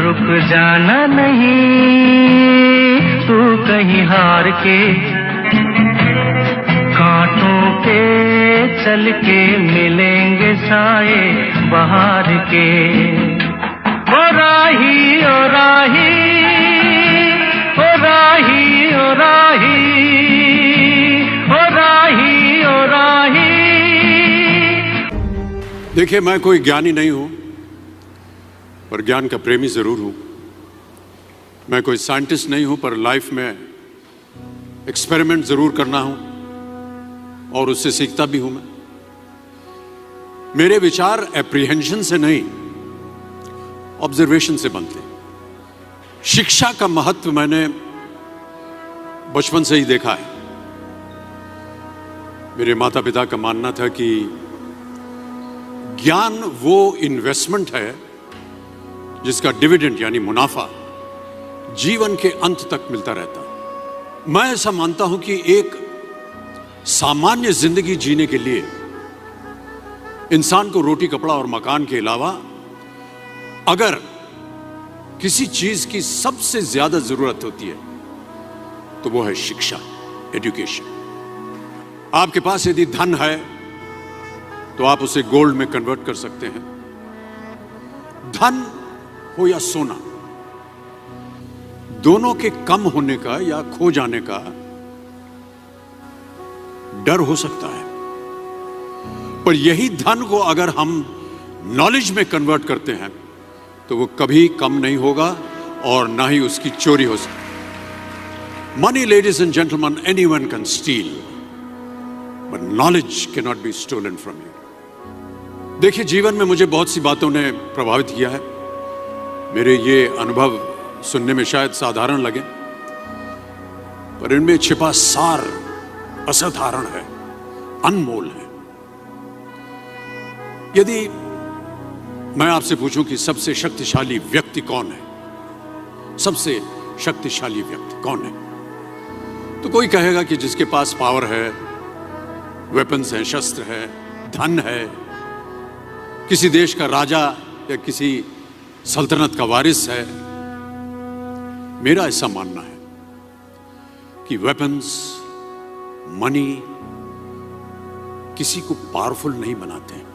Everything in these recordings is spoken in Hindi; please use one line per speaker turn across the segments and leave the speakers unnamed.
रुक जाना नहीं तू कहीं हार के, कांटों पे चल के मिलेंगे साए बहार के। ओ राही ओ राही ओ राही ओ राही ओ राही ओ राही।
देखिए, मैं कोई ज्ञानी नहीं हूं, पर ज्ञान का प्रेमी जरूर हूं। मैं कोई साइंटिस्ट नहीं हूं, पर लाइफ में एक्सपेरिमेंट जरूर करना हूं और उससे सीखता भी हूं। मैं मेरे विचार एप्रीहेंशन से नहीं, ऑब्जर्वेशन से बनते हैं। शिक्षा का महत्व मैंने बचपन से ही देखा है। मेरे माता पिता का मानना था कि ज्ञान वो इन्वेस्टमेंट है जिसका डिविडेंड यानी मुनाफा जीवन के अंत तक मिलता रहता है। मैं ऐसा मानता हूं कि एक सामान्य जिंदगी जीने के लिए इंसान को रोटी कपड़ा और मकान के अलावा अगर किसी चीज की सबसे ज्यादा जरूरत होती है तो वो है शिक्षा, एजुकेशन। आपके पास यदि धन है तो आप उसे गोल्ड में कन्वर्ट कर सकते हैं। धन हो या सोना, दोनों के कम होने का या खो जाने का डर हो सकता है, पर यही धन को अगर हम नॉलेज में कन्वर्ट करते हैं तो वो कभी कम नहीं होगा और ना ही उसकी चोरी हो सकती। Money, ladies and gentleman, anyone can steal, but knowledge can not be stolen from you. देखिए, जीवन में मुझे बहुत सी बातों ने प्रभावित किया है। मेरे ये अनुभव सुनने में शायद साधारण लगे, पर इनमें छिपा सार असाधारण है, अनमोल है। यदि मैं आपसे पूछूं कि सबसे शक्तिशाली व्यक्ति कौन है, सबसे शक्तिशाली व्यक्ति कौन है, तो कोई कहेगा कि जिसके पास पावर है, वेपन्स हैं, शस्त्र है, धन है, किसी देश का राजा या किसी सल्तनत का वारिस है। मेरा ऐसा मानना है कि वेपन्स, मनी किसी को पावरफुल नहीं बनाते हैं,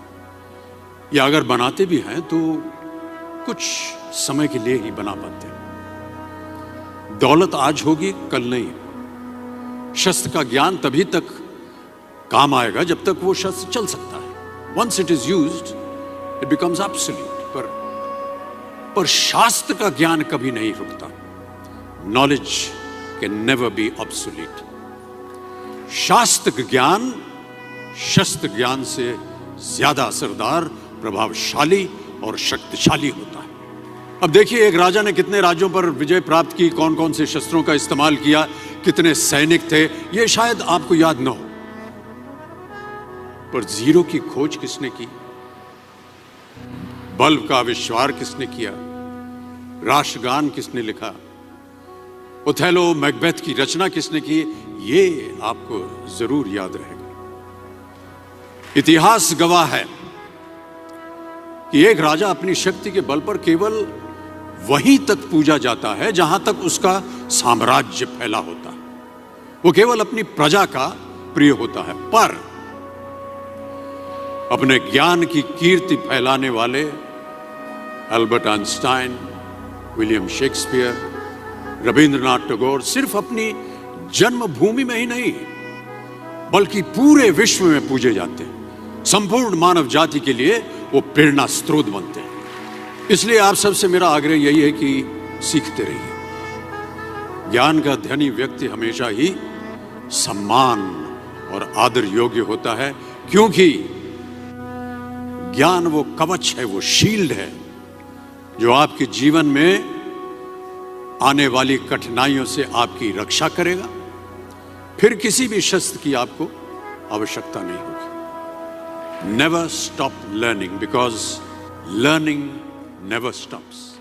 या अगर बनाते भी हैं तो कुछ समय के लिए ही बना पाते हैं। दौलत आज होगी, कल नहीं। शस्त्र का ज्ञान तभी तक काम आएगा जब तक वो शस्त्र चल सकता है। Once it is used it becomes absolute. पर शास्त्र का ज्ञान कभी नहीं रुकता। Knowledge can never be obsolete. शास्त्र ज्ञान शस्त्र ज्ञान से ज्यादा असरदार, प्रभावशाली और शक्तिशाली होता है। अब देखिए, एक राजा ने कितने राज्यों पर विजय प्राप्त की, कौन कौन से शस्त्रों का इस्तेमाल किया, कितने सैनिक थे, यह शायद आपको याद न हो, पर जीरो की खोज किसने की, बल्ब का आविष्कार किसने किया, राष्ट्रगान किसने लिखा, ओथेलो, मैकबेथ की रचना किसने की, ये आपको जरूर याद रहेगा। इतिहास गवाह है कि एक राजा अपनी शक्ति के बल पर केवल वहीं तक पूजा जाता है जहां तक उसका साम्राज्य फैला होता है। वो केवल अपनी प्रजा का प्रिय होता है, पर अपने ज्ञान की कीर्ति फैलाने वाले Albert Einstein, William Shakespeare, Rabindranath Tagore सिर्फ अपनी जन्मभूमि में ही नहीं बल्कि पूरे विश्व में पूजे जाते हैं। संपूर्ण मानव जाति के लिए वो प्रेरणा स्रोत बनते हैं। इसलिए आप सबसे मेरा आग्रह यही है कि सीखते रहिए। ज्ञान का धनी व्यक्ति हमेशा ही सम्मान और आदर योग्य होता है, क्योंकि ज्ञान वो कवच है, वो शील्ड है जो आपके जीवन में आने वाली कठिनाइयों से आपकी रक्षा करेगा। फिर किसी भी शस्त्र की आपको आवश्यकता नहीं होगी। Never stop learning, because learning never stops.